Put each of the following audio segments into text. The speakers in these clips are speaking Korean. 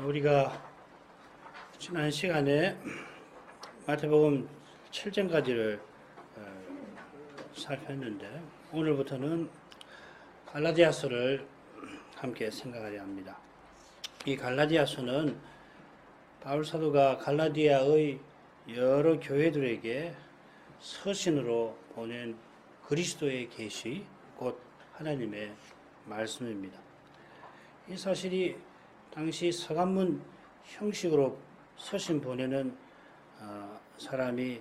우리가 지난 시간에 마태복음 7장까지를 살폈는데 오늘부터는 갈라디아서를 함께 생각하려 합니다. 이 갈라디아서는 바울 사도가 갈라디아의 여러 교회들에게 서신으로 보낸 그리스도의 계시, 곧 하나님의 말씀입니다. 이 사실이 당시 서간문 형식으로 서신 보내는 사람이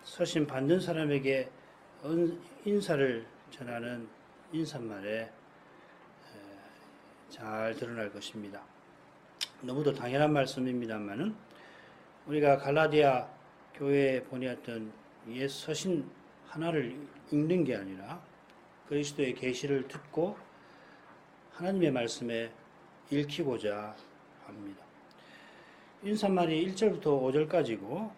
서신 받는 사람에게 인사를 전하는 인사말에 잘 드러날 것입니다. 너무도 당연한 말씀입니다만은 우리가 갈라디아 교회에 보내었던 옛 서신 하나를 읽는 게 아니라 그리스도의 계시를 듣고 하나님의 말씀에 읽히고자 합니다. 인사말이 1절부터 5절까지고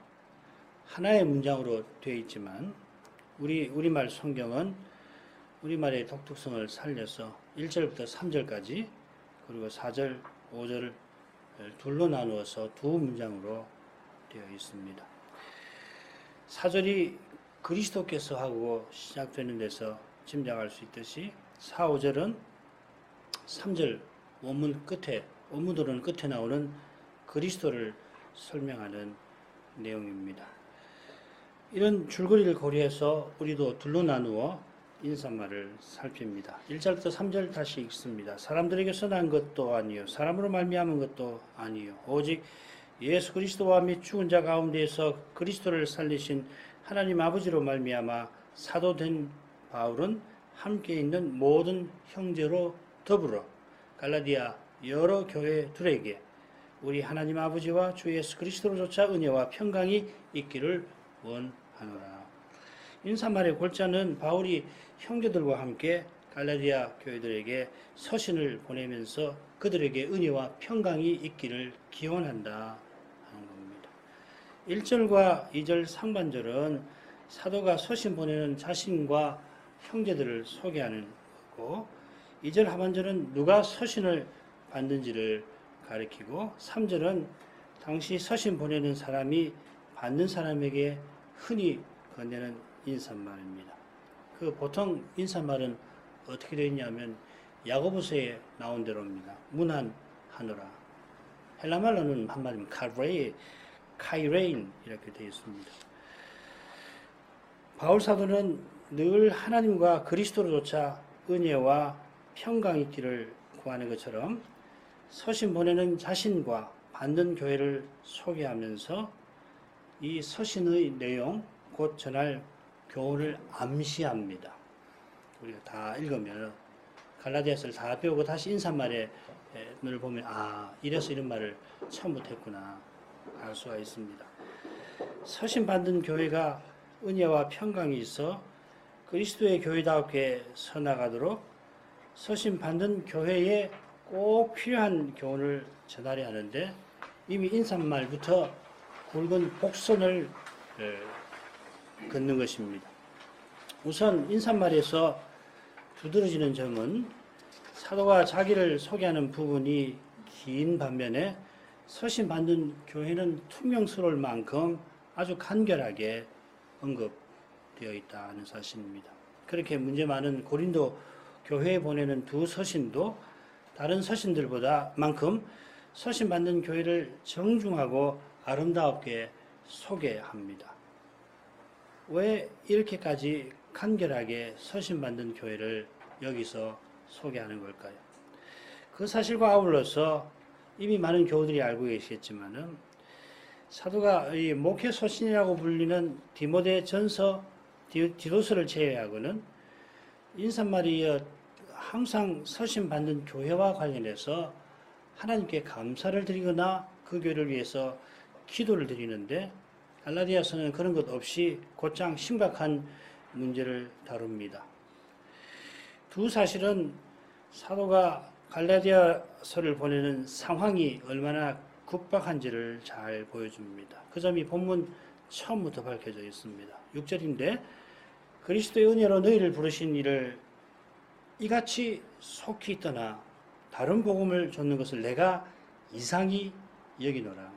하나의 문장으로 되어 있지만 우리말 성경은 우리말의 독특성을 살려서 1절부터 3절까지 그리고 4절, 5절을 둘로 나누어서 두 문장으로 되어 있습니다. 4절이 그리스도께서 하고 시작되는 데서 짐작할 수 있듯이 4, 5절은 3절 원문으로는 끝에 나오는 그리스도를 설명하는 내용입니다. 이런 줄거리를 고려해서 우리도 둘로 나누어 인사말을 살핍니다. 1절부터 3절 다시 읽습니다. 사람들에게서 난 것도 아니요 사람으로 말미암은 것도 아니요 오직 예수 그리스도와 및 죽은 자 가운데에서 그리스도를 살리신 하나님 아버지로 말미암아 사도된 바울은 함께 있는 모든 형제로 더불어 갈라디아 여러 교회들에게 우리 하나님 아버지와 주 예수 그리스도로조차 은혜와 평강이 있기를 원하노라. 인사말의 골자는 바울이 형제들과 함께 갈라디아 교회들에게 서신을 보내면서 그들에게 은혜와 평강이 있기를 기원한다 하는 겁니다. 1절과 2절 상반절은 사도가 서신 보내는 자신과 형제들을 소개하는 거고 2절 하반절은 누가 서신을 받는지를 가리키고 3절은 당시 서신 보내는 사람이 받는 사람에게 흔히 건네는 인사말입니다. 보통 인사말은 어떻게 되어 있냐면 야고보서에 나온 대로입니다. 문안하노라. 헬라말로는 한마디면 카이레인 이렇게 되어 있습니다. 바울 사도는 늘 하나님과 그리스도로조차 은혜와 평강이 있기를 구하는 것처럼 서신 보내는 자신과 받는 교회를 소개하면서 이 서신의 내용, 곧 전할 교훈을 암시합니다. 우리가 다 읽으면 갈라디아서를 다 배우고 다시 인사말을 보면 이래서 이런 말을 처음부터 했구나 알 수가 있습니다. 서신 받는 교회가 은혜와 평강이 있어 그리스도의 교회답게 서나가도록 서신 받는 교회에 꼭 필요한 교훈을 전하려 하는데 이미 인사말부터 굵은 복선을 긋는 것입니다. 우선 인사말에서 두드러지는 점은 사도가 자기를 소개하는 부분이 긴 반면에 서신 받는 교회는 퉁명스러울 만큼 아주 간결하게 언급되어 있다는 사실입니다. 그렇게 문제 많은 고린도 교회에 보내는 두 서신도 다른 서신들보다 만큼 서신 받는 교회를 정중하고 아름답게 소개합니다. 왜 이렇게까지 간결하게 서신 받는 교회를 여기서 소개하는 걸까요? 그 사실과 아울러서 이미 많은 교우들이 알고 계시겠지만은 사도가 이 목회 서신이라고 불리는 디도서를 제외하고는 인사말이 항상 서신 받는 교회와 관련해서 하나님께 감사를 드리거나 그 교회를 위해서 기도를 드리는데 갈라디아서는 그런 것 없이 곧장 심각한 문제를 다룹니다. 두 사실은 사도가 갈라디아서를 보내는 상황이 얼마나 급박한지를 잘 보여줍니다. 그 점이 본문 처음부터 밝혀져 있습니다. 6절인데 그리스도의 은혜로 너희를 부르신 이를 이같이 속히 떠나 다른 복음을 줬는 것을 내가 이상히 여기노라.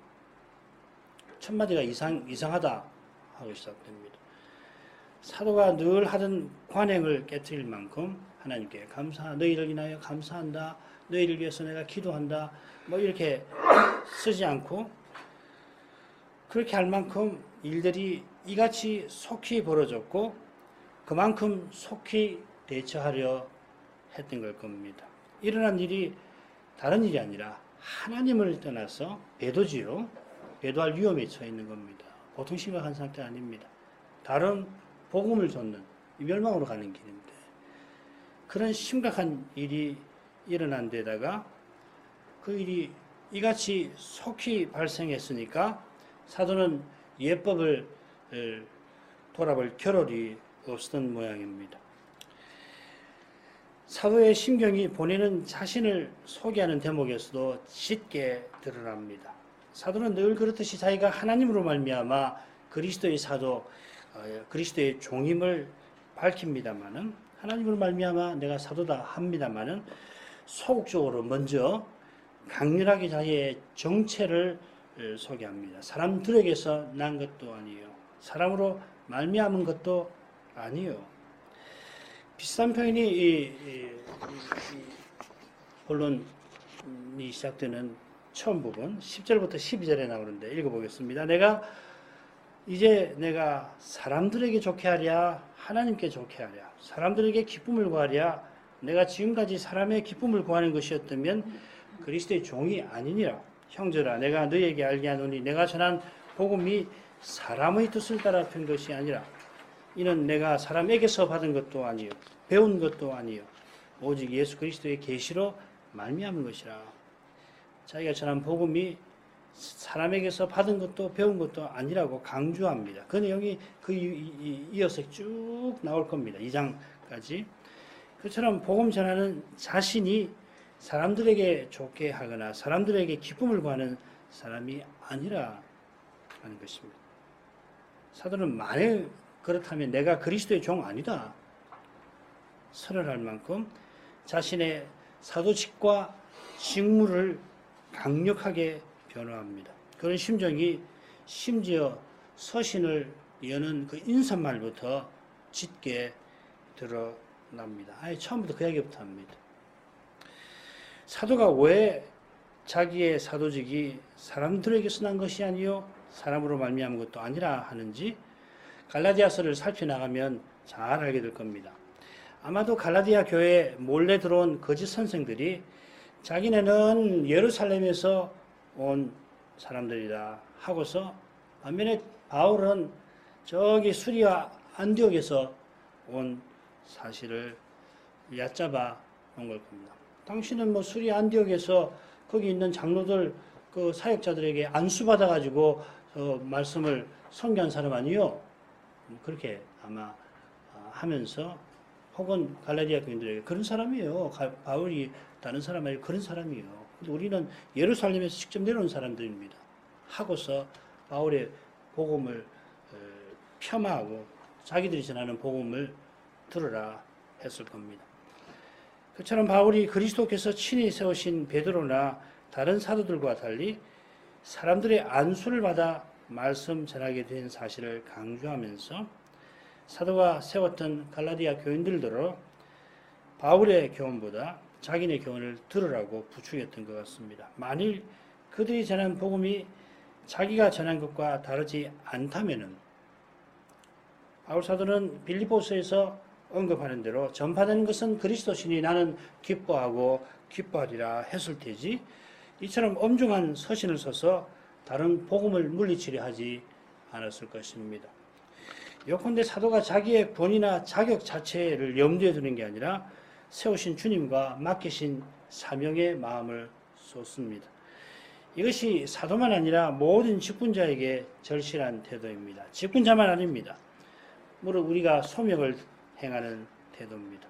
첫 마디가 이상하다 하고 시작됩니다. 사도가 늘 하던 관행을 깨뜨릴 만큼 하나님께 너희를 인하여 감사한다. 너희를 위해서 내가 기도한다. 뭐 이렇게 쓰지 않고 그렇게 할 만큼 일들이 이같이 속히 벌어졌고 그만큼 속히 대처하려 했던 걸 겁니다. 일어난 일이 다른 일이 아니라 하나님을 떠나서 배도지요. 배도할 위험에 처해 있는 겁니다. 보통 심각한 상태 아닙니다. 다른 복음을 좇는 멸망으로 가는 길인데 그런 심각한 일이 일어난 데다가 그 일이 이같이 속히 발생했으니까 사도는 예법을 돌아볼 겨를이 없었던 모양입니다. 사도의 심경이 본인은 자신을 소개하는 대목에서도 짙게 드러납니다. 사도는 늘 그렇듯이 자기가 하나님으로 말미암아 그리스도의 사도, 그리스도의 종임을 밝힙니다마는 하나님으로 말미암아 내가 사도다 합니다마는 소극적으로 먼저 강렬하게 자기의 정체를 소개합니다. 사람들에게서 난 것도 아니요, 사람으로 말미암은 것도 아니요. 비슷한 표현이 이 본론이 시작되는 처음 부분 10절부터 12절에 나오는데 읽어보겠습니다. 내가 사람들에게 좋게 하랴 하나님께 좋게 하랴 사람들에게 기쁨을 구하랴 내가 지금까지 사람의 기쁨을 구하는 것이었다면 그리스도의 종이 아니니라. 형제라 내가 너희에게 알게 하노니 내가 전한 복음이 사람의 뜻을 따라 편 것이 아니라 이는 내가 사람에게서 받은 것도 아니요 배운 것도 아니요 오직 예수 그리스도의 계시로 말미암은 것이라. 자기가 전한 복음이 사람에게서 받은 것도 배운 것도 아니라고 강조합니다. 그 내용이 이어서 쭉 나올 겁니다. 2장까지. 그처럼 복음 전하는 자신이 사람들에게 좋게 하거나 사람들에게 기쁨을 구하는 사람이 아니라 하는 것입니다. 사도는 만약 그렇다면 내가 그리스도의 종 아니다 선언할 만큼 자신의 사도직과 직무를 강력하게 변호합니다. 그런 심정이 심지어 서신을 여는 그 인사말부터 짙게 드러납니다. 아예 처음부터 그 이야기부터 합니다. 사도가 왜 자기의 사도직이 사람들에게서 난 것이 아니요 사람으로 말미암은 것도 아니라 하는지 갈라디아서를 살펴나가면 잘 알게 될 겁니다. 아마도 갈라디아 교회에 몰래 들어온 거짓 선생들이 자기네는 예루살렘에서 온 사람들이다 하고서 반면에 바울은 저기 수리아 안디옥에서 온 사실을 얕잡아 놓은 걸 겁니다. 당신은 뭐 수리아 안디옥에서 거기 있는 장로들 그 사역자들에게 안수받아 가지고 말씀을 선교한 사람 아니요? 그렇게 아마 하면서 혹은 갈라디아 교인들에게 그런 사람이에요. 바울이 다른 사람 아니고 그런 사람이에요. 근데 우리는 예루살렘에서 직접 내려온 사람들입니다. 하고서 바울의 복음을 폄하하고 자기들이 전하는 복음을 들으라 했을 겁니다. 그처럼 바울이 그리스도께서 친히 세우신 베드로나 다른 사도들과 달리 사람들의 안수를 받아 말씀 전하게 된 사실을 강조하면서 사도가 세웠던 갈라디아 교인들더러 바울의 교훈보다 자기네 교훈을 들으라고 부추겼던 것 같습니다. 만일 그들이 전한 복음이 자기가 전한 것과 다르지 않다면은 바울 사도는 빌립보서에서 언급하는 대로 전파되는 것은 그리스도시니 나는 기뻐하고 기뻐하리라 했을 테지 이처럼 엄중한 서신을 써서 다른 복음을 물리치려 하지 않았을 것입니다. 요컨대 사도가 자기의 권위나 자격 자체를 염두에 두는 게 아니라 세우신 주님과 맡기신 사명의 마음을 쏟습니다. 이것이 사도만 아니라 모든 직분자에게 절실한 태도입니다. 직분자만 아닙니다. 물론 우리가 소명을 행하는 태도입니다.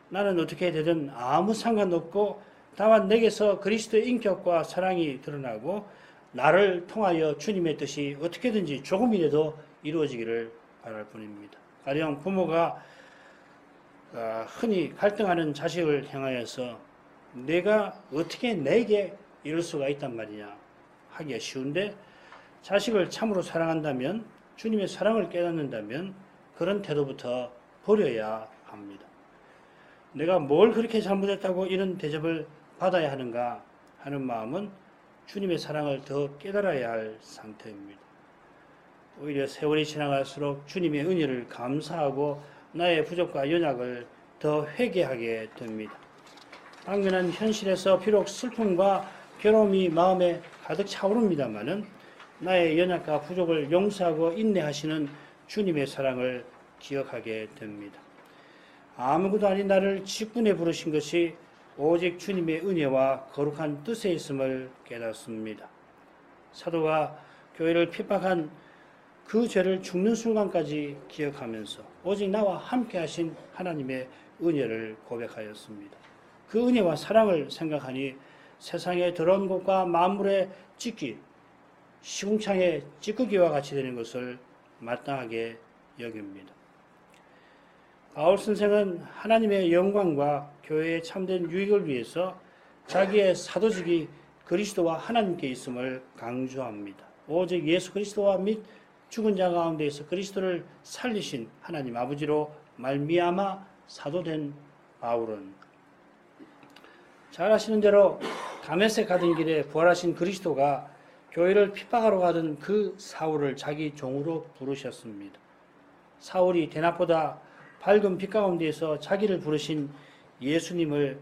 나는 어떻게 되든 아무 상관없고 다만 내게서 그리스도의 인격과 사랑이 드러나고 나를 통하여 주님의 뜻이 어떻게든지 조금이라도 이루어지기를 바랄 뿐입니다. 가령 부모가 흔히 갈등하는 자식을 향하여서 내가 어떻게 내게 이럴 수가 있단 말이냐 하기가 쉬운데, 자식을 참으로 사랑한다면, 주님의 사랑을 깨닫는다면 그런 태도부터 버려야 합니다. 내가 뭘 그렇게 잘못했다고 이런 대접을 받아야 하는가 하는 마음은 주님의 사랑을 더 깨달아야 할 상태입니다. 오히려 세월이 지나갈수록 주님의 은혜를 감사하고 나의 부족과 연약을 더 회개하게 됩니다. 당면한 현실에서 비록 슬픔과 괴로움이 마음에 가득 차오릅니다마는 나의 연약과 부족을 용서하고 인내하시는 주님의 사랑을 기억하게 됩니다. 아무것도 아닌 나를 직분에 부르신 것이 오직 주님의 은혜와 거룩한 뜻에 있음을 깨닫습니다. 사도가 교회를 핍박한 그 죄를 죽는 순간까지 기억하면서 오직 나와 함께 하신 하나님의 은혜를 고백하였습니다. 그 은혜와 사랑을 생각하니 세상의 더러운 것과 만물의 찢기, 시궁창의 찌꺼기와 같이 되는 것을 마땅하게 여깁니다. 바울 선생은 하나님의 영광과 교회의 참된 유익을 위해서 자기의 사도직이 그리스도와 하나님께 있음을 강조합니다. 오직 예수 그리스도와 및 죽은 자 가운데에서 그리스도를 살리신 하나님 아버지로 말미암아 사도된 바울은 잘 아시는 대로 다메섹 가던 길에 부활하신 그리스도가 교회를 핍박하러 가던 그 사울을 자기 종으로 부르셨습니다. 사울이 대낮보다 밝은 빛 가운데에서 자기를 부르신 예수님을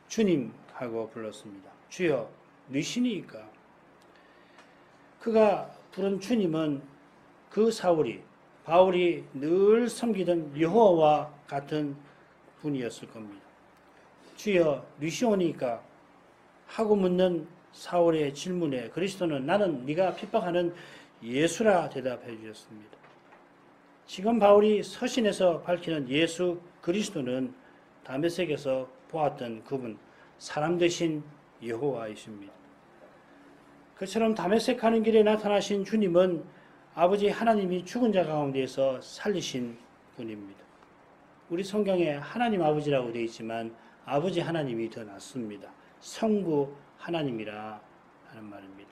주님하고 불렀습니다. 주여, 누구시니까? 그가 부른 주님은 그 사울이, 바울이 늘 섬기던 여호와와 같은 분이었을 겁니다. 주여, 누구시오니까? 하고 묻는 사울의 질문에 그리스도는 나는 네가 핍박하는 예수라 대답해 주셨습니다. 지금 바울이 서신에서 밝히는 예수 그리스도는 다메섹에서 보았던 그분, 사람 되신 여호와이십니다. 그처럼 다메섹 가는 길에 나타나신 주님은 아버지 하나님이 죽은 자 가운데에서 살리신 분입니다. 우리 성경에 하나님 아버지라고 되어 있지만 아버지 하나님이 더 낫습니다. 성부 하나님이라 하는 말입니다.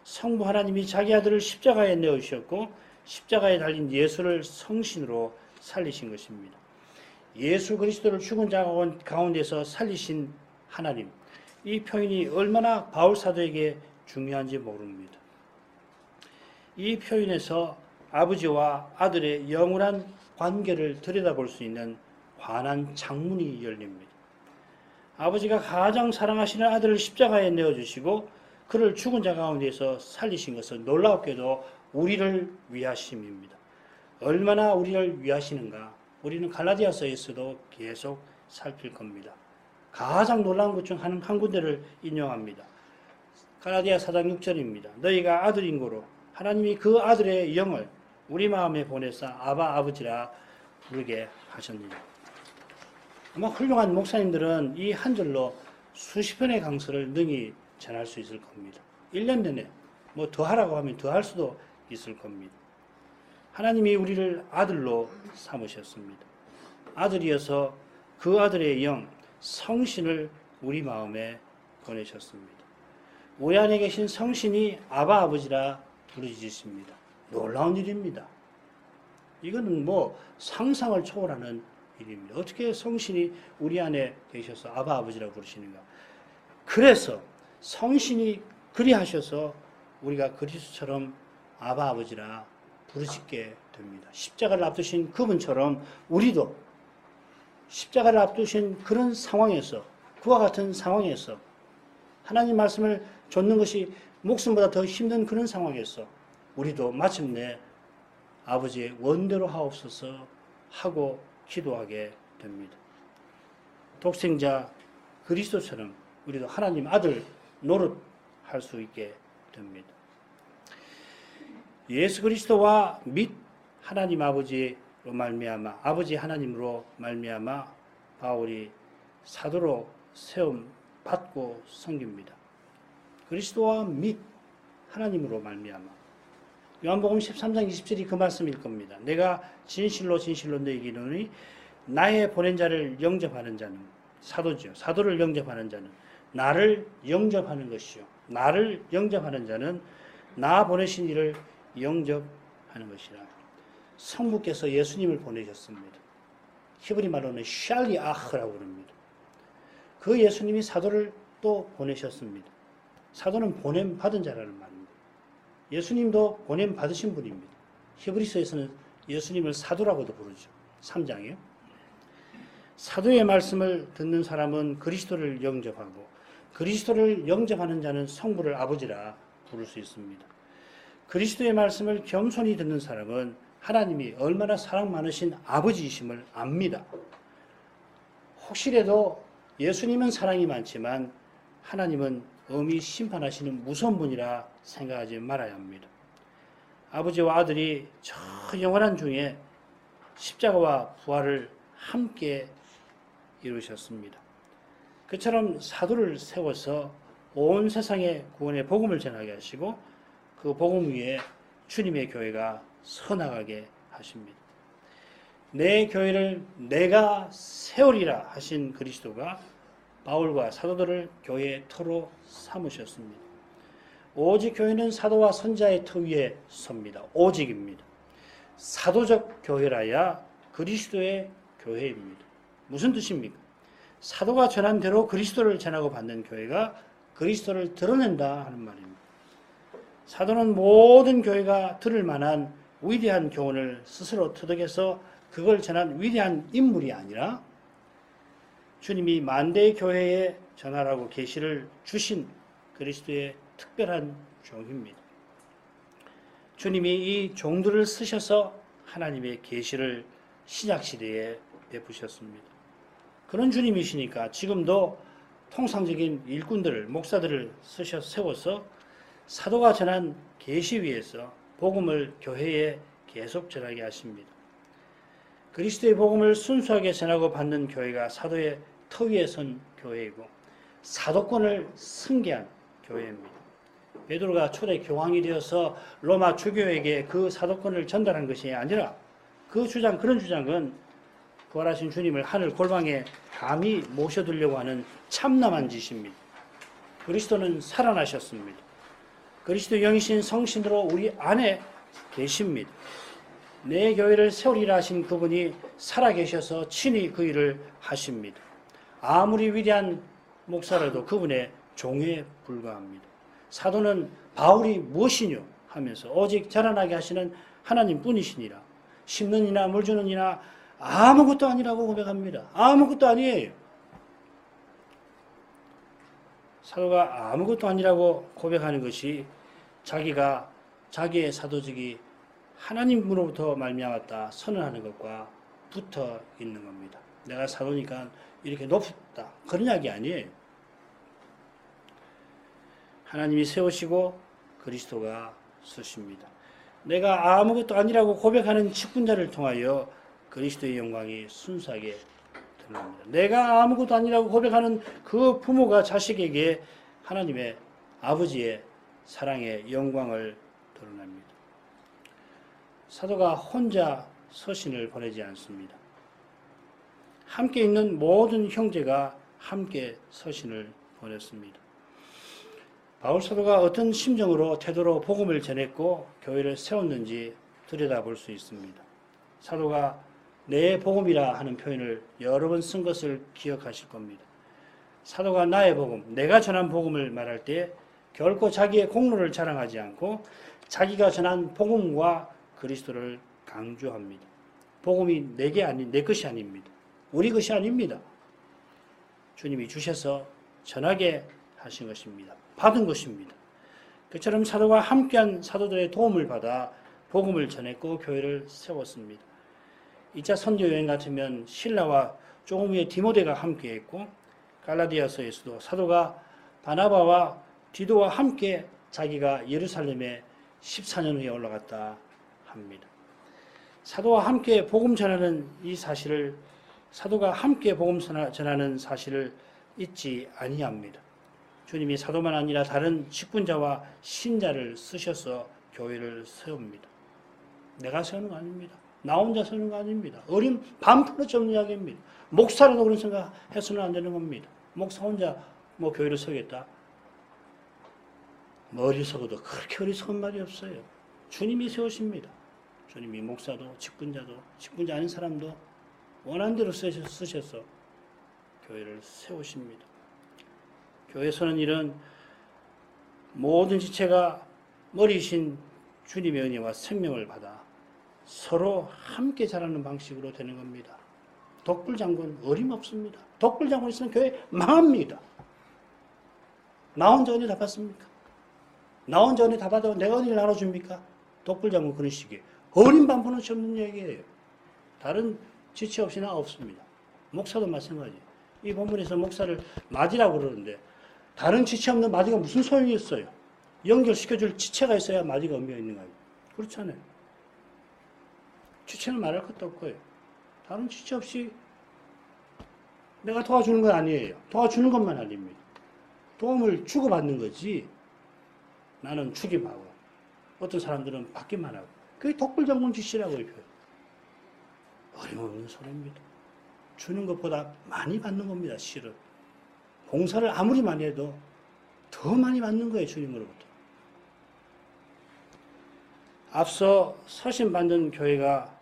성부 하나님이 자기 아들을 십자가에 내어주셨고 십자가에 달린 예수를 성신으로 살리신 것입니다. 예수 그리스도를 죽은 자 가운데서 살리신 하나님, 이 표현이 얼마나 바울 사도에게 중요한지 모릅니다. 이 표현에서 아버지와 아들의 영원한 관계를 들여다볼 수 있는 환한 창문이 열립니다. 아버지가 가장 사랑하시는 아들을 십자가에 내어주시고 그를 죽은 자 가운데서 살리신 것은 놀랍게도 우리를 위하심입니다. 얼마나 우리를 위하시는가? 우리는 갈라디아서에서도 계속 살필 겁니다. 가장 놀라운 것 중 한 군데를 인용합니다. 갈라디아 4장 6절입니다. 너희가 아들인 고로 하나님이 그 아들의 영을 우리 마음에 보내사 아바 아버지라 부르게 하셨느니라. 아마 훌륭한 목사님들은 이 한 절로 수십 편의 강서를 능히 전할 수 있을 겁니다. 1년 내내 뭐 더 하라고 하면 더 할 수도 있을 겁니다. 하나님이 우리를 아들로 삼으셨습니다. 아들이어서 그 아들의 영, 성신을 우리 마음에 보내셨습니다. 우리 안에 계신 성신이 아바 아버지라 부르짖으십니다. 놀라운 일입니다. 이거는 뭐 상상을 초월하는 일입니다. 어떻게 성신이 우리 안에 계셔서 아바 아버지라 부르시는가? 그래서 성신이 그리하셔서 우리가 그리스도처럼 아바 아버지라 부르짖게 됩니다. 십자가를 앞두신 그분처럼 우리도 십자가를 앞두신 그런 상황에서, 그와 같은 상황에서 하나님 말씀을 좇는 것이 목숨보다 더 힘든 그런 상황에서 우리도 마침내 아버지의 원대로 하옵소서 하고 기도하게 됩니다. 독생자 그리스도처럼 우리도 하나님 아들 노릇할 수 있게 됩니다. 예수 그리스도와 및 하나님 아버지로 말미암아, 아버지 하나님으로 말미암아 바울이 사도로 세움 받고 섬깁니다. 그리스도와 및 하나님으로 말미암아. 요한복음 13장 20절이 그 말씀일 겁니다. 내가 진실로 진실로 너희에게 이르노니 나의 보낸 자를 영접하는 자는 사도죠. 사도를 영접하는 자는 나를 영접하는 것이요. 나를 영접하는 자는 나 보내신 이를 영접하는 것이라. 성부께서 예수님을 보내셨습니다. 히브리 말로는 샬리아흐라고 그럽니다. 그 예수님이 사도를 또 보내셨습니다. 사도는 보냄 받은 자라는 말입니다. 예수님도 보냄 받으신 분입니다. 히브리서에서는 예수님을 사도라고도 부르죠. 3장이요. 사도의 말씀을 듣는 사람은 그리스도를 영접하고 그리스도를 영접하는 자는 성부를 아버지라 부를 수 있습니다. 그리스도의 말씀을 겸손히 듣는 사람은 하나님이 얼마나 사랑 많으신 아버지이심을 압니다. 혹시라도 예수님은 사랑이 많지만 하나님은 엄히 심판하시는 무서운 분이라 생각하지 말아야 합니다. 아버지와 아들이 저 영원한 중에 십자가와 부활을 함께 이루셨습니다. 그처럼 사도를 세워서 온 세상에 구원의 복음을 전하게 하시고 그 복음 위에 주님의 교회가 서나가게 하십니다. 내 교회를 내가 세우리라 하신 그리스도가 바울과 사도들을 교회의 터로 삼으셨습니다. 오직 교회는 사도와 선자의 터 위에 섭니다. 오직입니다. 사도적 교회라야 그리스도의 교회입니다. 무슨 뜻입니까? 사도가 전한 대로 그리스도를 전하고 받는 교회가 그리스도를 드러낸다 하는 말입니다. 사도는 모든 교회가 들을 만한 위대한 교훈을 스스로 터득해서 그걸 전한 위대한 인물이 아니라 주님이 만대의 교회에 전하라고 계시를 주신 그리스도의 특별한 종입니다. 주님이 이 종들을 쓰셔서 하나님의 계시를 신약시대에 베푸셨습니다. 그런 주님이시니까 지금도 통상적인 일꾼들을 목사들을 세워서 사도가 전한 계시 위에서 복음을 교회에 계속 전하게 하십니다. 그리스도의 복음을 순수하게 전하고 받는 교회가 사도의 터 위에 선 교회이고 사도권을 승계한 교회입니다. 베드로가 초대 교황이 되어서 로마 주교에게 그 사도권을 전달한 것이 아니라 그런 주장은 부활하신 주님을 하늘 골방에 감히 모셔두려고 하는 참남한 짓입니다. 그리스도는 살아나셨습니다. 그리스도 영이신 성신으로 우리 안에 계십니다. 내 교회를 세우리라 하신 그분이 살아계셔서 친히 그 일을 하십니다. 아무리 위대한 목사라도 그분의 종에 불과합니다. 사도는 바울이 무엇이뇨 하면서 오직 자라나게 하시는 하나님 뿐이시니라. 심는 이나 물 주는 이나 아무것도 아니라고 고백합니다. 아무것도 아니에요. 사도가 아무것도 아니라고 고백하는 것이 자기가 자기의 사도직이 하나님으로부터 말미암았다 선언하는 것과 붙어 있는 겁니다. 내가 사도니까 이렇게 높다 그런 이야기 아니에요. 하나님이 세우시고 그리스도가 쓰십니다. 내가 아무것도 아니라고 고백하는 직분자를 통하여 그리스도의 영광이 순수하게 드러납니다. 내가 아무것도 아니라고 고백하는 그 부모가 자식에게 하나님의 아버지의 사랑의 영광을 드러납니다. 사도가 혼자 서신을 보내지 않습니다. 함께 있는 모든 형제가 함께 서신을 보냈습니다. 바울 사도가 어떤 심정으로 태도로 복음을 전했고 교회를 세웠는지 들여다볼 수 있습니다. 사도가 내 복음이라 하는 표현을 여러 번 쓴 것을 기억하실 겁니다. 사도가 나의 복음, 내가 전한 복음을 말할 때 결코 자기의 공로를 자랑하지 않고 자기가 전한 복음과 그리스도를 강조합니다. 복음이 내 것이 아닙니다. 우리 것이 아닙니다. 주님이 주셔서 전하게 하신 것입니다. 받은 것입니다. 그처럼 사도가 함께한 사도들의 도움을 받아 복음을 전했고 교회를 세웠습니다. 2차 선교 여행 같으면 신라와 조금 후에 디모데가 함께했고 갈라디아서에서도 사도가 바나바와 디도와 함께 자기가 예루살렘에 14년 후에 올라갔다 합니다. 사도와 함께 복음 전하는 이 사실을 사도가 함께 복음 전하는 사실을 잊지 아니합니다. 주님이 사도만 아니라 다른 직분자와 신자를 쓰셔서 교회를 세웁니다. 내가 세우는 거 아닙니다. 나 혼자 서는 거 아닙니다. 어린 반푼어치 없는 이야기입니다. 목사라도 그런 생각 해서는 안 되는 겁니다. 목사 혼자 뭐 교회를 서겠다. 뭐 어리석어도 그렇게 어리석은 말이 없어요. 주님이 세우십니다. 주님이 목사도 직분자도 직분자 아닌 사람도 원하는 대로 쓰셔서 교회를 세우십니다. 교회 서는 일은 모든 지체가 머리이신 주님의 은혜와 생명을 받아 서로 함께 자라는 방식으로 되는 겁니다. 독불장군 어림없습니다. 독불장군 있으면 교회 망합니다. 나 혼자 은혜 다 받습니까? 나 혼자 은혜 다 받아도 내가 은혜를 나눠줍니까? 독불장군 그런 식이에요. 어린 반푼어치 없는 얘기예요. 다른 지체 없이 나 없습니다. 목사도 마찬가지. 이 본문에서 목사를 마디라고 그러는데 다른 지체 없는 마디가 무슨 소용이 있어요? 연결시켜줄 지체가 있어야 마디가 의미가 있는 거예요. 그렇잖아요. 지체는 말할 것도 없고요. 다른 지체 없이 내가 도와주는 건 아니에요. 도와주는 것만 아닙니다. 도움을 주고받는 거지. 나는 주기만 하고 어떤 사람들은 받기만 하고 그게 독불장군 짓이라고요. 어림없는 소리입니다. 주는 것보다 많이 받는 겁니다. 실은. 봉사를 아무리 많이 해도 더 많이 받는 거예요. 주님으로부터. 앞서 서신받는 교회가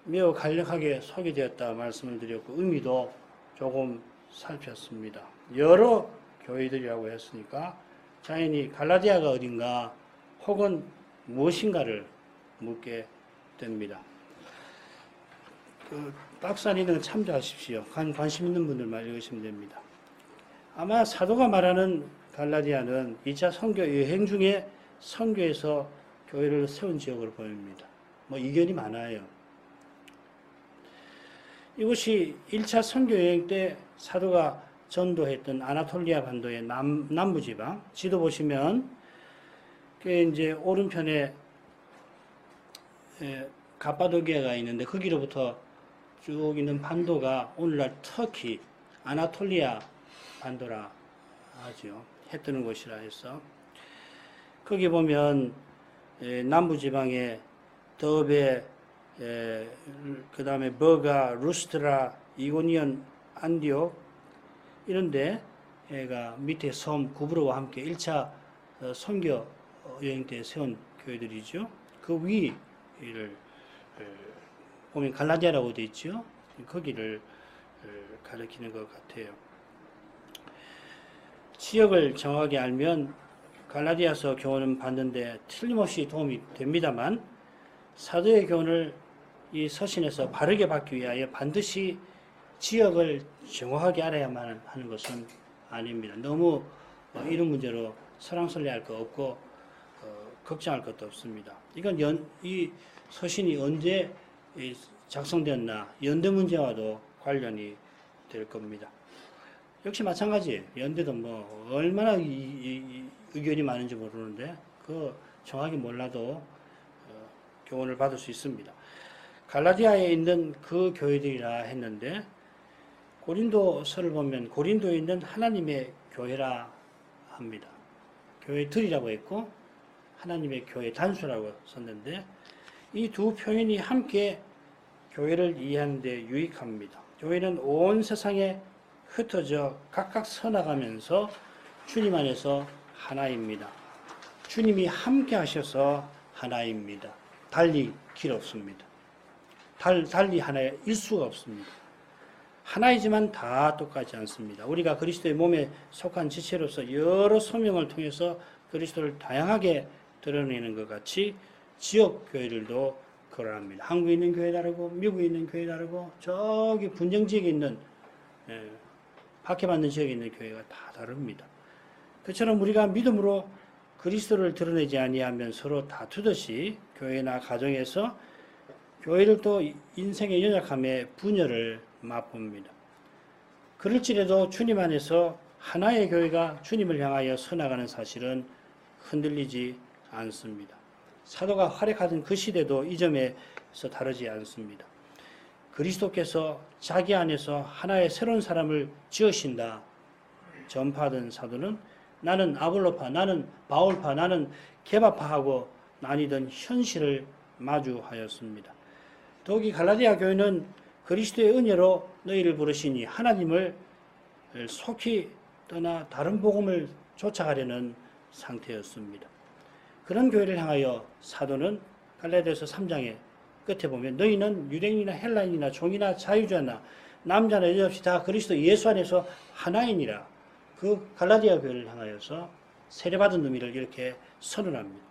매우 간략하게 소개되었다 말씀을 드렸고 의미도 조금 살폈습니다. 여러 교회들이라고 했으니까 자연히 갈라디아가 어딘가 혹은 무엇인가를 묻게 됩니다. 박스 안에 있는 거 참조하십시오. 관심 있는 분들만 읽으시면 됩니다. 아마 사도가 말하는 갈라디아는 2차 선교 여행 중에 선교에서 교회를 세운 지역으로 보입니다. 뭐 이견이 많아요. 이곳이 1차 선교 여행 때 사도가 전도했던 아나톨리아 반도의 남부 지방 지도 보시면 그 이제 오른편에 가파도기아가 있는데 거기로부터 쭉 있는 반도가 오늘날 터키 아나톨리아 반도라 하죠. 해 뜨는 곳이라 해서 거기 보면 남부 지방에 더베 그 다음에 버가 루스트라 이고니온 안디옥 이런데 가 밑에 섬 구브로와 함께 1차 선교 여행 때 세운 교회들이죠. 그 위를 보면 갈라디아라고 되어 있죠. 거기를 가리키는 것 같아요. 지역을 정확하게 알면 갈라디아서 교훈을 받는데 틀림없이 도움이 됩니다만 사도의 교훈을 이 서신에서 바르게 받기 위하여 반드시 지역을 정확하게 알아야만 하는 것은 아닙니다. 너무 이런 문제로 설왕설래할 거 없고 걱정할 것도 없습니다. 이건 이 서신이 언제 작성되었나 연대 문제와도 관련이 될 겁니다. 역시 마찬가지예요. 연대도 뭐 얼마나 의견이 많은지 모르는데 그 정확히 몰라도 교훈을 받을 수 있습니다. 갈라디아에 있는 그 교회들이라 했는데 고린도서를 보면 고린도에 있는 하나님의 교회라 합니다. 교회들이라고 했고 하나님의 교회 단수라고 썼는데 이 두 표현이 함께 교회를 이해하는 데 유익합니다. 교회는 온 세상에 흩어져 각각 서나가면서 주님 안에서 하나입니다. 주님이 함께 하셔서 하나입니다. 달리 길 없습니다. 달리 하나일 수가 없습니다. 하나이지만 다 똑같지 않습니다. 우리가 그리스도의 몸에 속한 지체로서 여러 소명을 통해서 그리스도를 다양하게 드러내는 것 같이 지역 교회들도 그러합니다. 한국에 있는 교회 다르고 미국에 있는 교회 다르고 저기 분쟁 지역에 있는 박해받는 지역에 있는 교회가 다 다릅니다. 그처럼 우리가 믿음으로 그리스도를 드러내지 아니하면 서로 다투듯이 교회나 가정에서 교회를 또 인생의 연약함에 분열을 맛봅니다. 그럴지라도 주님 안에서 하나의 교회가 주님을 향하여 서나가는 사실은 흔들리지 않습니다. 사도가 활약하던 그 시대도 이 점에서 다르지 않습니다. 그리스도께서 자기 안에서 하나의 새로운 사람을 지으신다 전파하던 사도는 나는 아볼로파, 나는 바울파, 나는 게바파하고 나뉘던 현실을 마주하였습니다. 더욱이 갈라디아 교회는 그리스도의 은혜로 너희를 부르시니 하나님을 속히 떠나 다른 복음을 쫓아가려는 상태였습니다. 그런 교회를 향하여 사도는 갈라디아서 3장의 끝에 보면 너희는 유대인이나 헬라인이나 종이나 자유자나 남자나 여자 없이 다 그리스도 예수 안에서 하나이니라. 그 갈라디아 교회를 향하여서 세례받은 의미를 이렇게 선언합니다.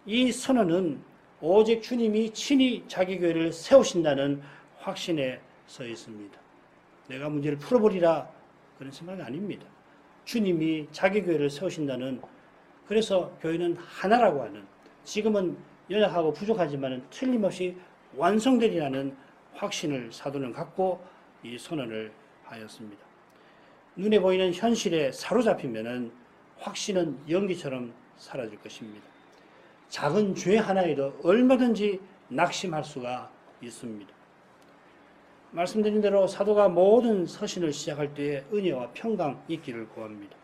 이 선언은 오직 주님이 친히 자기 교회를 세우신다는 확신에 서 있습니다. 내가 문제를 풀어버리라 그런 생각이 아닙니다. 주님이 자기 교회를 세우신다는, 그래서 교회는 하나라고 하는, 지금은 연약하고 부족하지만 틀림없이 완성되리라는 확신을 사도는 갖고 이 선언을 하였습니다. 눈에 보이는 현실에 사로잡히면은 확신은 연기처럼 사라질 것입니다. 작은 죄 하나에도 얼마든지 낙심할 수가 있습니다. 말씀드린 대로 사도가 모든 서신을 시작할 때에 은혜와 평강 있기를 구합니다.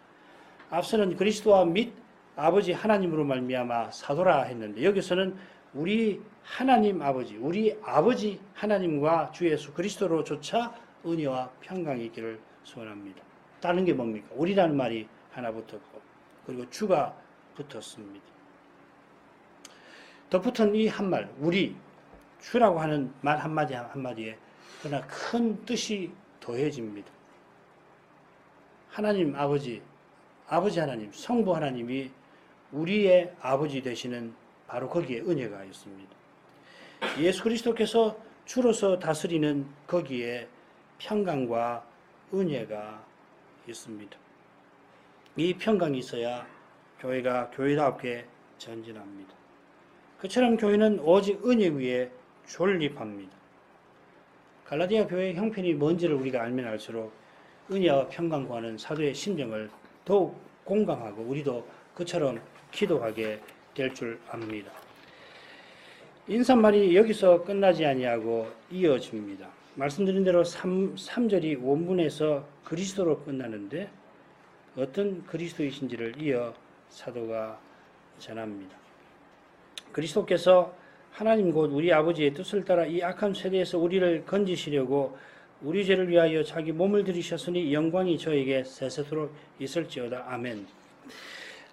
앞서는 그리스도와 및 아버지 하나님으로 말미암아 사도라 했는데 여기서는 우리 하나님 아버지, 우리 아버지 하나님과 주 예수 그리스도로조차 은혜와 평강이 있기를 소원합니다. 다른 게 뭡니까? 우리라는 말이 하나 붙었고 그리고 주가 붙었습니다. 덧붙은 이 한 말, 우리, 주라고 하는 말 한마디 한마디에 그러나 큰 뜻이 더해집니다. 하나님 아버지, 아버지 하나님, 성부 하나님이 우리의 아버지 되시는 바로 거기에 은혜가 있습니다. 예수 그리스도께서 주로서 다스리는 거기에 평강과 은혜가 있습니다. 이 평강이 있어야 교회가 교회답게 전진합니다. 그처럼 교회는 오직 은혜 위에 존립합니다. 갈라디아 교회의 형편이 뭔지를 우리가 알면 알수록 은혜와 평강과는 사도의 심정을 더욱 공감하고 우리도 그처럼 기도하게 될 줄 압니다. 인사말이 여기서 끝나지 아니하고 이어집니다. 말씀드린 대로 3절이 원문에서 그리스도로 끝나는데 어떤 그리스도이신지를 이어 사도가 전합니다. 그리스도께서 하나님 곧 우리 아버지의 뜻을 따라 이 악한 세대에서 우리를 건지시려고 우리 죄를 위하여 자기 몸을 들이셨으니 영광이 저에게 세세토록 있을지어다. 아멘.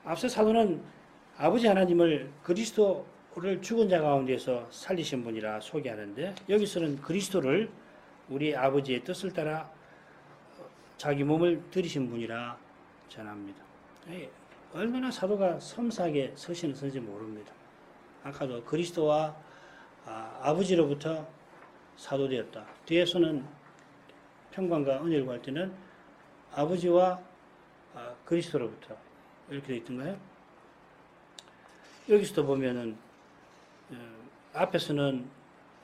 앞서 사도는 아버지 하나님을 그리스도를 죽은 자 가운데서 살리신 분이라 소개하는데 여기서는 그리스도를 우리 아버지의 뜻을 따라 자기 몸을 들이신 분이라 전합니다. 얼마나 사도가 섬세하게 서신을 쓰는지 모릅니다. 아까도 그리스도와 아버지로부터 사도되었다. 뒤에서는 평강과 은혜를 구할 때는 아버지와 그리스도로부터 이렇게 되어 있던가요? 여기서도 보면은 앞에서는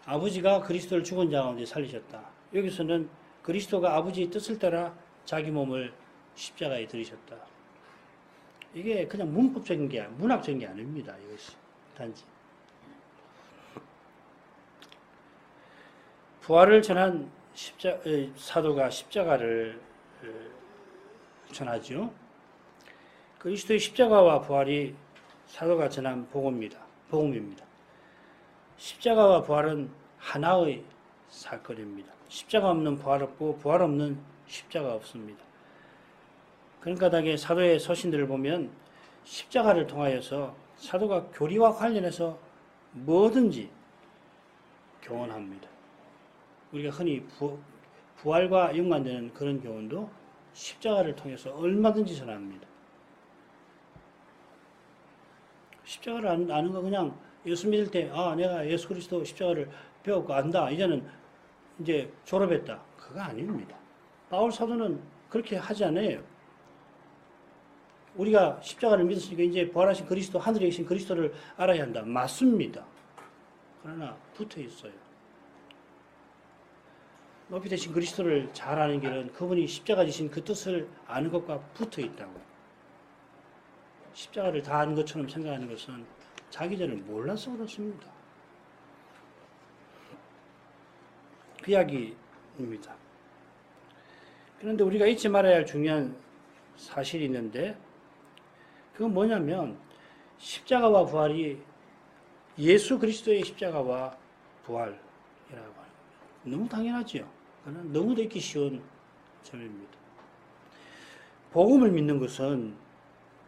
아버지가 그리스도를 죽은 자 가운데 살리셨다. 여기서는 그리스도가 아버지의 뜻을 따라 자기 몸을 십자가에 들이셨다. 이게 그냥 문법적인 게, 문학적인 게 아닙니다. 이것이 단지 부활을 전한 사도가 십자가를 전하죠. 그리스도의 십자가와 부활이 사도가 전한 복음입니다. 십자가와 부활은 하나의 사건입니다. 십자가 없는 부활 없고 부활 없는 십자가 없습니다. 그러니까 당에 사도의 서신들을 보면 십자가를 통하여서 사도가 교리와 관련해서 뭐든지 교훈합니다. 우리가 흔히 부활과 연관되는 그런 교훈도 십자가를 통해서 얼마든지 전합니다. 십자가를 아는 거 그냥 예수 믿을 때 내가 예수 그리스도 십자가를 배웠고 안다. 이제는 이제 졸업했다. 그거 아닙니다. 바울 사도는 그렇게 하지 않아요. 우리가 십자가를 믿었으니까 이제 부활하신 그리스도, 하늘에 계신 그리스도를 알아야 한다. 맞습니다. 그러나 붙어 있어요. 높이 되신 그리스도를 잘 아는 길은 그분이 십자가 지신 그 뜻을 아는 것과 붙어 있다고. 십자가를 다 아는 것처럼 생각하는 것은 자기 전을 몰라서 그렇습니다. 그 이야기입니다. 그런데 우리가 잊지 말아야 할 중요한 사실이 있는데 그건 뭐냐면 십자가와 부활이 예수 그리스도의 십자가와 부활, 하는 겁니다. 너무 당연하지요. 그러나 너무도 잊기 쉬운 점입니다. 복음을 믿는 것은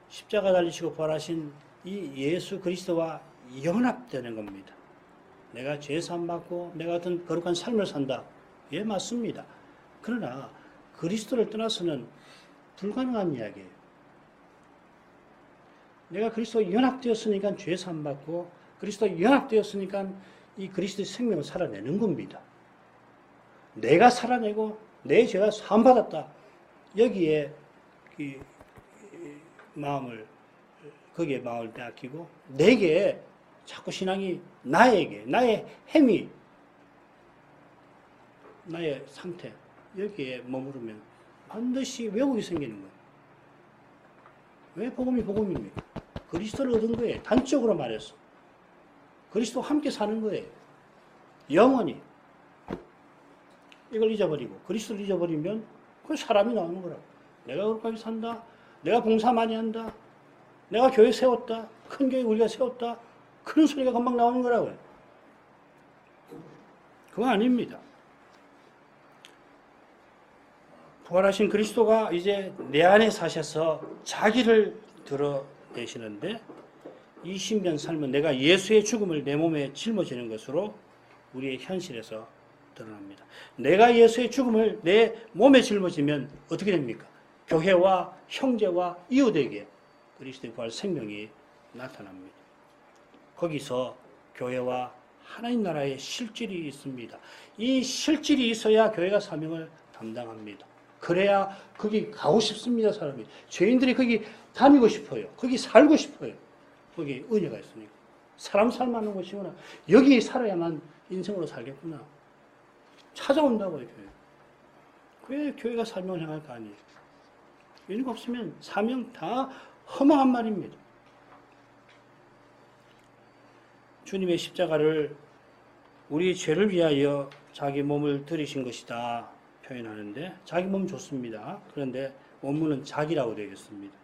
십자가 달리시고 부활하신 이 예수 그리스도와 연합되는 겁니다. 내가 죄 사함 받고 내가 어떤 거룩한 삶을 산다. 예, 맞습니다. 그러나 그리스도를 떠나서는 불가능한 이야기예요. 내가 그리스도와 연합되었으니까 죄 사함 받고 그리스도와 연합되었으니까 이 그리스도의 생명을 살아내는 겁니다. 내가 살아내고 내 죄가 사함 받았다. 여기에 거기에 마음을 빼앗기고 내게 자꾸 신앙이 나에게 나의 행위 나의 상태 여기에 머무르면 반드시 왜곡이 생기는 거예요. 왜 복음이 복음입니까? 그리스도를 얻은 거예요. 단적으로 말해서 그리스도와 함께 사는 거예요. 영원히 이걸 잊어버리고 그리스도를 잊어버리면 그 사람이 나오는 거라고. 내가 그렇게 산다. 내가 봉사 많이 한다. 내가 교회 세웠다. 큰 교회 우리가 세웠다. 그런 소리가 금방 나오는 거라고요. 그거 아닙니다. 부활하신 그리스도가 이제 내 안에 사셔서 자기를 드러내시는데 이 신비한 삶은 내가 예수의 죽음을 내 몸에 짊어지는 것으로 우리의 현실에서 드러납니다. 내가 예수의 죽음을 내 몸에 짊어지면 어떻게 됩니까? 교회와 형제와 이웃에게 그리스도의 부활 생명이 나타납니다. 거기서 교회와 하나님 나라의 실질이 있습니다. 이 실질이 있어야 교회가 사명을 담당합니다. 그래야 거기 가고 싶습니다, 사람이. 죄인들이 거기 다니고 싶어요. 거기 살고 싶어요. 거기 은혜가 있으니까. 사람 살만한 곳이구나. 여기 살아야만 인생으로 살겠구나. 찾아온다고요, 교회. 왜 교회가 사명을 행할 거 아니에요? 이런 없으면 사명 다 허망한 말입니다. 주님의 십자가를 우리 죄를 위하여 자기 몸을 들이신 것이다 표현하는데 자기 몸 좋습니다. 그런데 원문은 자기라고 되어 있습니다.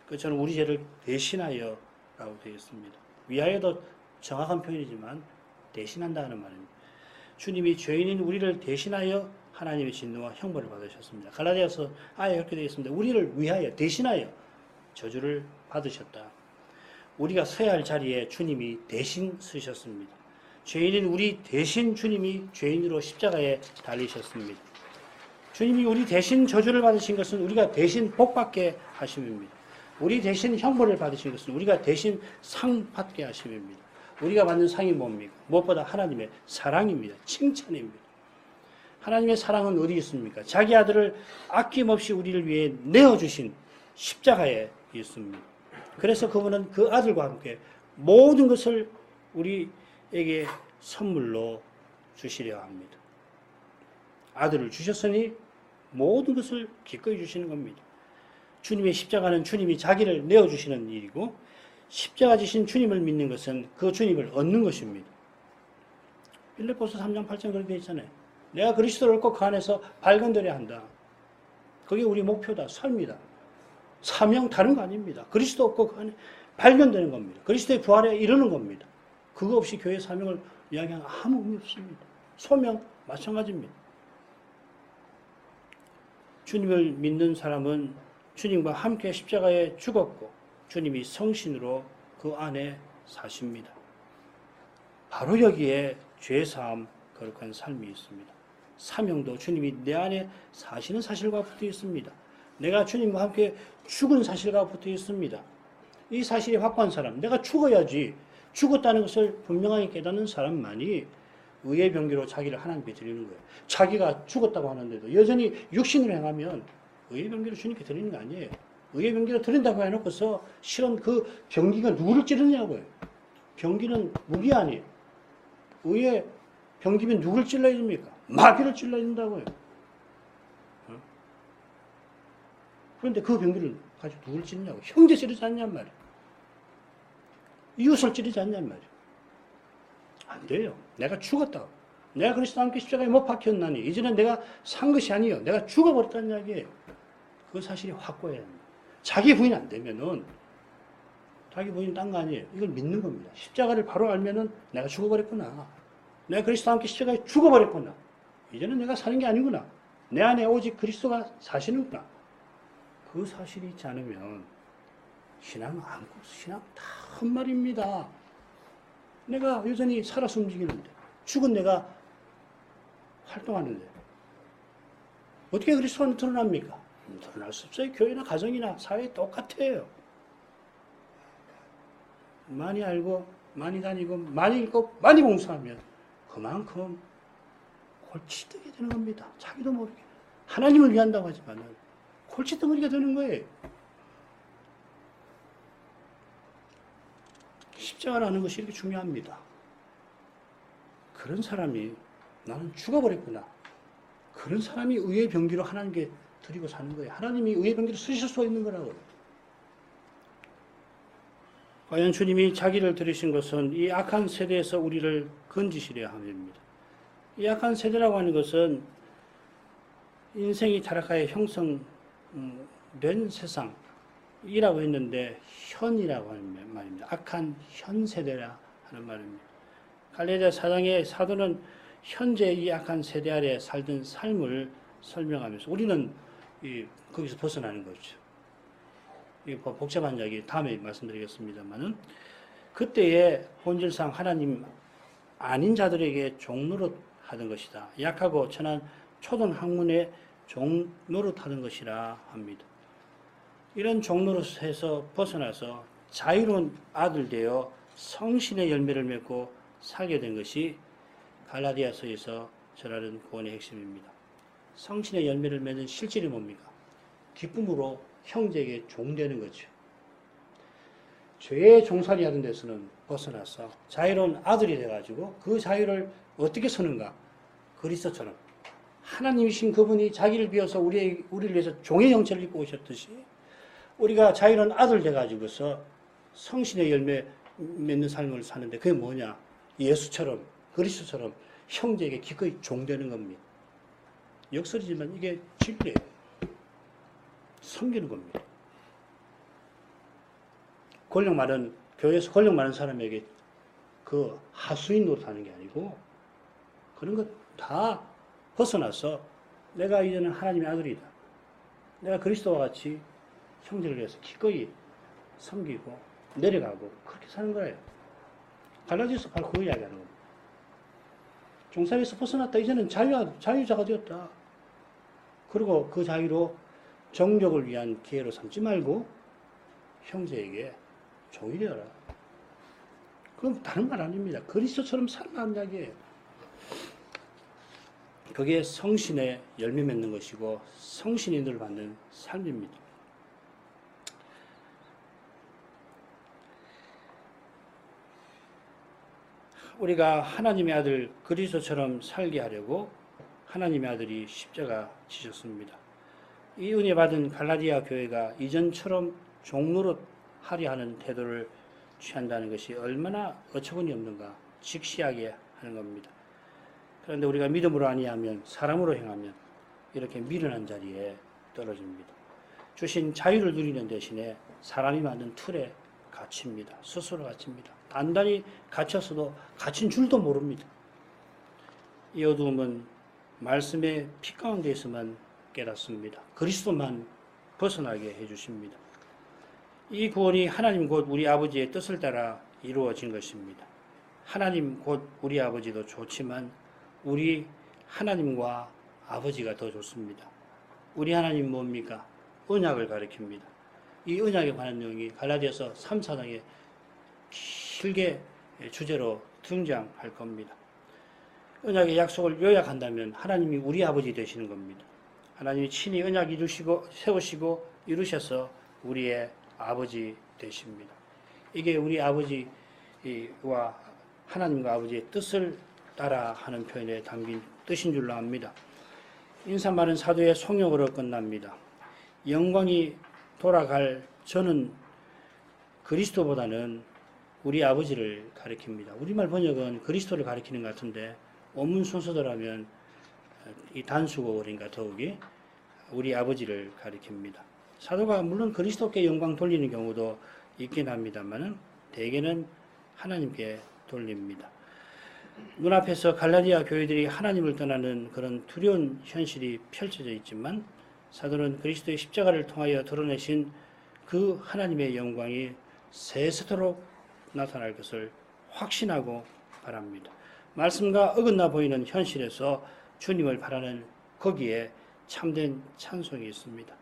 그처럼 우리 죄를 대신하여 라고 되어 있습니다. 위하여도 정확한 표현이지만 대신한다는 말입니다. 주님이 죄인인 우리를 대신하여 하나님의 진노와 형벌을 받으셨습니다. 갈라디아서 아예 그렇게 되어 있습니다. 우리를 위하여 대신하여 저주를 받으셨다. 우리가 서야 할 자리에 주님이 대신 서셨습니다. 죄인인 우리 대신 주님이 죄인으로 십자가에 달리셨습니다. 주님이 우리 대신 저주를 받으신 것은 우리가 대신 복받게 하심입니다. 우리 대신 형벌을 받으신 것은 우리가 대신 상 받게 하심입니다. 우리가 받는 상이 뭡니까? 무엇보다 하나님의 사랑입니다. 칭찬입니다. 하나님의 사랑은 어디 있습니까? 자기 아들을 아낌없이 우리를 위해 내어주신 십자가에 있습니다. 그래서 그분은 그 아들과 함께 모든 것을 우리에게 선물로 주시려 합니다. 아들을 주셨으니 모든 것을 기꺼이 주시는 겁니다. 주님의 십자가는 주님이 자기를 내어주시는 일이고 십자가 지신 주님을 믿는 것은 그 주님을 얻는 것입니다. 빌립보서 3장 8절 그렇게 되어 있잖아요. 내가 그리스도를 얻고 그 안에서 발견되려 한다. 그게 우리 목표다. 삶이다. 사명 다른 거 아닙니다. 그리스도 얻고 그 안에 발견되는 겁니다. 그리스도의 부활에 이르는 겁니다. 그거 없이 교회 사명을 이야기하는 아무 의미 없습니다. 소명 마찬가지입니다. 주님을 믿는 사람은 주님과 함께 십자가에 죽었고 주님이 성신으로 그 안에 사십니다. 바로 여기에 죄사함 거룩한 삶이 있습니다. 사명도 주님이 내 안에 사시는 사실과 붙어 있습니다. 내가 주님과 함께 죽은 사실과 붙어 있습니다. 이 사실이 확고한 사람, 내가 죽어야지 죽었다는 것을 분명하게 깨닫는 사람만이 의의 병기로 자기를 하나님께 드리는 거예요. 자기가 죽었다고 하는데도 여전히 육신으로 행하면 의의 병기로 주님께 드리는 거 아니에요. 의의 병기로 드린다고 해놓고서 실은 그 병기가 누구를 찌르냐고요. 병기는 무기 아니에요. 의의 병기면 누구를 찔러야 됩니까? 마귀를 찔러야 된다고요. 그런데 그 병기를 가지고 누구를 찌르냐고. 형제 찌르지 않냔 말이에요. 이웃을 찌르지 않냔 말이에요. 안 돼요. 내가 죽었다. 내가 그리스도와 함께 십자가에 못 박혔나니 이제는 내가 산 것이 아니요. 내가 죽어버렸다는 이야기예요. 그 사실이 확고해야 합니다. 자기 부인 안 되면은 자기 부인 딴 거 아니에요. 이걸 믿는 겁니다. 십자가를 바로 알면은 내가 죽어버렸구나. 내가 그리스도와 함께 십자가에 죽어버렸구나. 이제는 내가 사는 게 아니구나. 내 안에 오직 그리스도가 사시는구나. 그 사실이 있지 않으면 신앙은 신앙 다 헛말입니다. 내가 여전히 살아서 움직이는데, 죽은 내가 활동하는데 어떻게 그리스도는 드러납니까? 드러날 수 없어요. 교회나 가정이나 사회에 똑같아요. 많이 알고 많이 다니고 많이 읽고 많이 봉사하면 그만큼 골칫덩이 되는 겁니다. 자기도 모르게. 하나님을 위한다고 하지만 골칫덩이가 되는 거예요. 십자가라는 것이 이렇게 중요합니다. 그런 사람이 나는 죽어버렸구나. 그런 사람이 의의 병기로 하나님께 드리고 사는 거예요. 하나님이 의의 병기로 쓰실 수 있는 거라고. 과연 주님이 자기를 들이신 것은 이 악한 세대에서 우리를 건지시려 함입니다. 이 악한 세대라고 하는 것은 인생이 타락하여 형성된 세상이라고 했는데 현이라고 하는 말입니다. 악한 현 세대라 하는 말입니다. 갈라디아 4장의 사도는 현재 이 악한 세대 아래 살던 삶을 설명하면서 우리는 거기서 벗어나는 거죠. 이 복잡한 이야기 다음에 말씀드리겠습니다만은 그때의 본질상 하나님 아닌 자들에게 종노릇 하던 것이다. 약하고 천한 초등 학문의 종노릇 하던 것이라 합니다. 이런 종노릇에서 벗어나서 자유로운 아들 되어 성신의 열매를 맺고 살게 된 것이 갈라디아서에서 전하는 구원의 핵심입니다. 성신의 열매를 맺는 실질이 뭡니까? 기쁨으로 형제에게 종되는 거죠. 죄의 종살이 하던 데서는 벗어나서 자유로운 아들이 돼가지고 그 자유를 어떻게 서는가? 그리스도처럼 하나님이신 그분이 자기를 비워서 우리를 위해서 종의 형체를 입고 오셨듯이 우리가 자유로운 아들 돼가지고서 성신의 열매 맺는 삶을 사는데 그게 뭐냐? 예수처럼 그리스도처럼 형제에게 기꺼이 종되는 겁니다. 역설이지만 이게 진리예요. 섬기는 겁니다. 권력 많은 교회에서 권력 많은 사람에게 그 하수인 노릇하는 게 아니고 그런 것 다 벗어나서 내가 이제는 하나님의 아들이다. 내가 그리스도와 같이 형제를 위해서 기꺼이 섬기고 내려가고 그렇게 사는 거예요. 갈라디아서 바로 그 이야기하는 겁니다. 종살이에서 벗어났다. 이제는 자유자가 되었다. 그리고 그 자유로 정력을 위한 기회로 삼지 말고 형제에게 종이 되어라. 그건 다른 말 아닙니다. 그리스도처럼 살라는 이야기예요. 그게 성신의 열매 맺는 것이고 성신인을 받는 삶입니다. 우리가 하나님의 아들 그리스도처럼 살게 하려고 하나님의 아들이 십자가 지셨습니다. 이 은혜 받은 갈라디아 교회가 이전처럼 종노릇 하려 하는 태도를 취한다는 것이 얼마나 어처구니 없는가 직시하게 하는 겁니다. 그런데 우리가 믿음으로 아니하면 사람으로 행하면 이렇게 미련한 자리에 떨어집니다. 주신 자유를 누리는 대신에 사람이 만든 틀에 갇힙니다. 스스로 갇힙니다. 단단히 갇혔어도 갇힌 줄도 모릅니다. 이 어두움은 말씀의 피 가운데에서만 깨닫습니다. 그리스도만 벗어나게 해주십니다. 이 구원이 하나님 곧 우리 아버지의 뜻을 따라 이루어진 것입니다. 하나님 곧 우리 아버지도 좋지만 우리 하나님과 아버지가 더 좋습니다. 우리 하나님 뭡니까? 언약을 가리킵니다. 이 언약에 관한 내용이 갈라디아서 3, 4장에 길게 주제로 등장할 겁니다. 언약의 약속을 요약한다면 하나님이 우리 아버지 되시는 겁니다. 하나님이 친히 언약 세우시고 이루셔서 우리의 아버지 되십니다. 이게 우리 아버지와 하나님과 아버지의 뜻을 따라 하는 표현에 담긴 뜻인 줄로 압니다. 인사말은 사도의 송역으로 끝납니다. 영광이 돌아갈 저는 그리스도보다는 우리 아버지를 가리킵니다. 우리말 번역은 그리스도를 가리키는 것 같은데 원문 순서대로라면 이 단수고 그러니까 더욱이 우리 아버지를 가리킵니다. 사도가 물론 그리스도께 영광 돌리는 경우도 있긴 합니다만은 대개는 하나님께 돌립니다. 눈앞에서 갈라디아 교회들이 하나님을 떠나는 그런 두려운 현실이 펼쳐져 있지만 사도는 그리스도의 십자가를 통하여 드러내신 그 하나님의 영광이 세세토록 나타날 것을 확신하고 바랍니다. 말씀과 어긋나 보이는 현실에서 주님을 바라는 거기에 참된 찬송이 있습니다.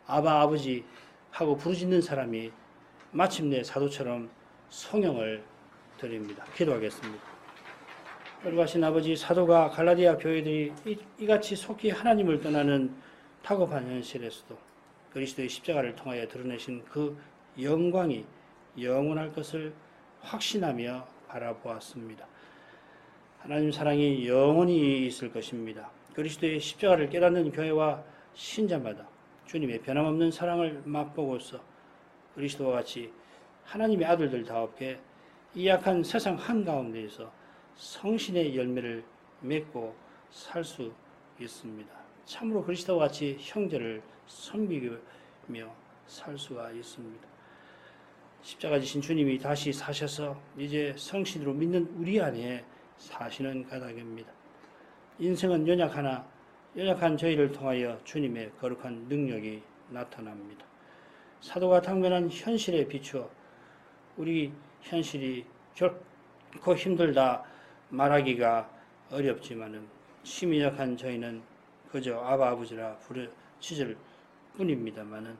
아바 아버지 하고 부르짖는 사람이 마침내 사도처럼 성령을 드립니다. 기도하겠습니다. 거룩하신 아버지, 사도가 갈라디아 교회들이 이같이 속히 하나님을 떠나는 다급한 현실에서도 그리스도의 십자가를 통하여 드러내신 그 영광이 영원할 것을 확신하며 바라보았습니다. 하나님 사랑이 영원히 있을 것입니다. 그리스도의 십자가를 깨닫는 교회와 신자마다 주님의 변함없는 사랑을 맛보고서 그리스도와 같이 하나님의 아들들다웠게 이 약한 세상 한가운데에서 성신의 열매를 맺고 살 수 있습니다. 참으로 그리스도와 같이 형제를 섬기며 살 수가 있습니다. 십자가 지신 주님이 다시 사셔서 이제 성신으로 믿는 우리 안에 사시는 까닭입니다. 인생은 연약한 저희를 통하여 주님의 거룩한 능력이 나타납니다. 사도가 당면한 현실에 비추어 우리 현실이 결코 힘들다 말하기가 어렵지만은 심히 약한 저희는 그저 아바 아버지라 부르짖을 뿐입니다만은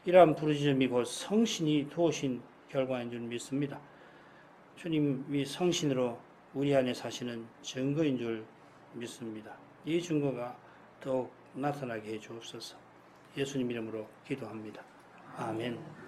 이러한 부르짖음이 곧 성신이 도우신 결과인 줄 믿습니다. 주님이 성신으로 우리 안에 사시는 증거인 줄 믿습니다. 이 증거가 더욱 나타나게 해 주옵소서. 예수님 이름으로 기도합니다. 아멘.